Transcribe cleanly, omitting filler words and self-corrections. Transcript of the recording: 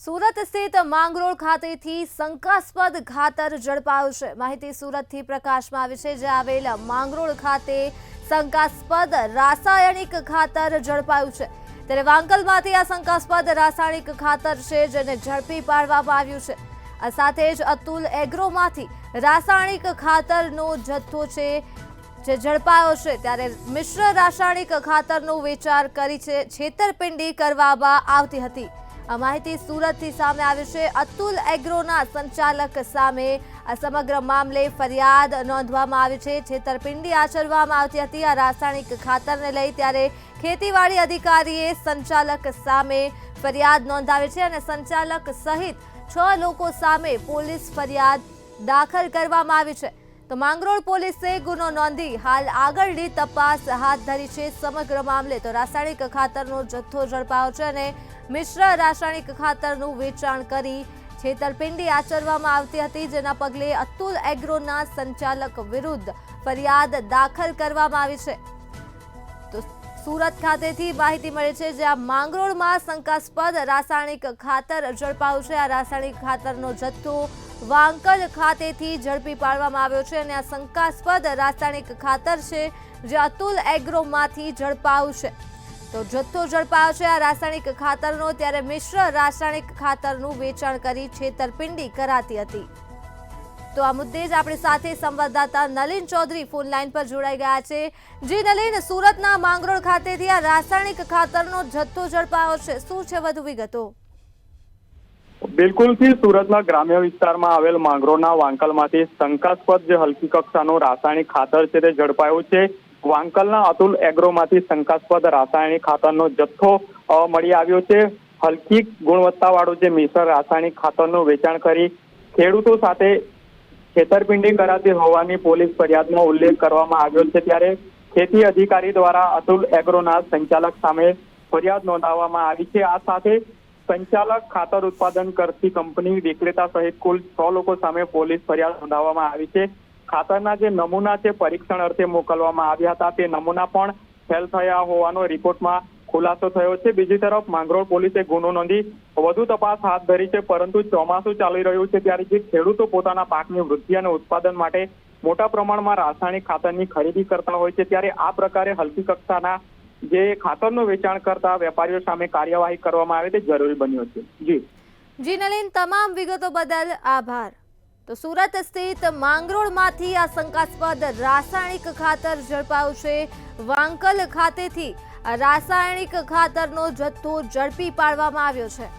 સુરત સ્થિત માંગરોળ ખાતેથી શંકાસ્પદ ખાતર ઝડપાયું છે। માહિતી સુરતથી પ્રકાશમાં આવી છે, જે આવેલ માંગરોળ ખાતે શંકાસ્પદ રાસાયણિક ખાતર ઝડપાયું છે। ત્યારે વાંકલમાંથી આ શંકાસ્પદ રાસાયણિક ખાતર છે, જેને ઝડપી પાડવામાં આવ્યું છે। આ સાથે જ અતુલ એગ્રોમાંથી રાસાયણિક ખાતરનો જથ્થો છે જે ઝડપાયો છે। ત્યારે મિશ્ર રાસાયણિક ખાતરનું વેચાણ કરી છેતરપિંડી કરવામાં આવતી હતી। આ માહિતી સુરતથી સામે આવી છે। અતુલ એગ્રોના સંચાલક સામે આ સમગ્ર મામલે ફરિયાદ નોંધવામાં આવી છે। છેતરપિંડી આચરવામાં આવતી હતી આ રાસાયણિક ખાતરને લઈ। ત્યારે ખેતીવાડી અધિકારીએ સંચાલક સામે ફરિયાદ નોંધાવી છે અને સંચાલક સહિત 6 લોકો સામે પોલીસ ફરિયાદ દાખલ કરવામાં આવી છે। તો માંગરોળ પોલીસે ગુનો નોંધી હાલ આગળની તપાસ હાથ ધરી છે। સમગ્ર મામલે તો રાસાયણિક ખાતરનો જથ્થો ઝડપાયો છે અને મિશ્ર રાસાયણિક ખાતરનું વેચાણ કરી છેતરપિંડી આચરવામાં આવતી હતી, જેના પગલે અતુલ એગ્રોના સંચાલક વિરુદ્ધ ફરિયાદ દાખલ કરવામાં આવી છે। તો સુરત ખાતેથી માહિતી મળી છે, જ્યાં માંગરોળમાં શંકાસ્પદ રાસાયણિક ખાતર ઝડપાયું છે। આ રાસાયણિક ખાતરનો જથ્થો વાંકલ ખાતેથી ઝડપી પાડવામાં આવ્યો છે અને આ શંકાસ્પદ રાસાયણિક ખાતર છે જે અતુલ એગ્રોમાંથી ઝડપાયું છે। તો જથ્થો ઝડપાયો છે આ રાસાયણિક ખાતરનો। ત્યારે મિશ્ર રાસાયણિક ખાતરનું વેચાણ કરી છેતરપિંડી કરાતી હતી। તો આ મુદ્દે જ આપણી સાથે સંવાદદાતા નલિન ચૌધરી ફોન લાઈન પર જોડાઈ ગયા છે। જી નલિન, સુરતના માંગરોળ ખાતેથી આ રાસાયણિક ખાતરનો જથ્થો ઝડપાયો છે, શું છે વધુ વિગતો? બિલકુલ થી સુરતના ગ્રામ્ય વિસ્તારમાં આવેલ માંગરોળના વાંકલમાંથી શંકાસ્પદ જે હલકી કક્ષાનું રાસાયણિક ખાતર છે તે ઝડપાયું છે। વાંકલના અતુલ એગ્રોમાંથી શંકાસ્પદ રાસાયણિક ખાતરનો જથ્થો મળી આવ્યો છે। હલકી ગુણવત્તાવાળું જે મિશ્ર રાસાયણિક ખાતરનું વેચાણ કરી ખેડૂતો સાથે છેતરપિંડી કરાતી હોવાની પોલીસ ફરિયાદમાં ઉલ્લેખ કરવામાં આવ્યો છે। ત્યારે ખેતી અધિકારી દ્વારા અતુલ એગ્રોના સંચાલક સામે ફરિયાદ નોંધાવવામાં આવી છે। આ સાથે સંચાલક, ખાતર ઉત્પાદન કરતી કંપની, વિક્રેતા સહિત કુલ 6 લોકો સામે પોલીસ ફરિયાદ નોંધાવવામાં આવી છે। ખાતરના જે નમૂના છે પરીક્ષણ અર્થે મોકલવામાં આવ્યા હતા, તે નમૂના પણ ફેલ થયા હોવાનો રિપોર્ટમાં ખુલાસો થયો છે। બીજી તરફ માંગરોળ પોલીસે ગુનો નોંધી વધુ તપાસ હાથ ધરી છે, પરંતુ ચોમાસું ચાલી રહ્યું છે ત્યારે જે ખેડૂતો પોતાના પાકની વૃદ્ધિ અને ઉત્પાદન માટે મોટા પ્રમાણમાં રાસાયણિક ખાતરની ખરીદી કરતા હોય છે, ત્યારે આ પ્રકારે હલકી કક્ષાના જે ખાતરનું વેચાણ કરતા વેપારીઓ સામે કાર્યવાહી કરવામાં આવે તે જરૂરી બન્યો છે। જી નલિન, તમામ વિગતો બદલ આભાર। તો સુરત સ્થિત માંગરોળમાંથી આ શંકાસ્પદ રાસાયણિક ખાતર ઝડપાયું છે। વાંકલ ખાતેથી રાસાયણિક ખાતરનો જથ્થો ઝડપી પાડવામાં આવ્યો છે।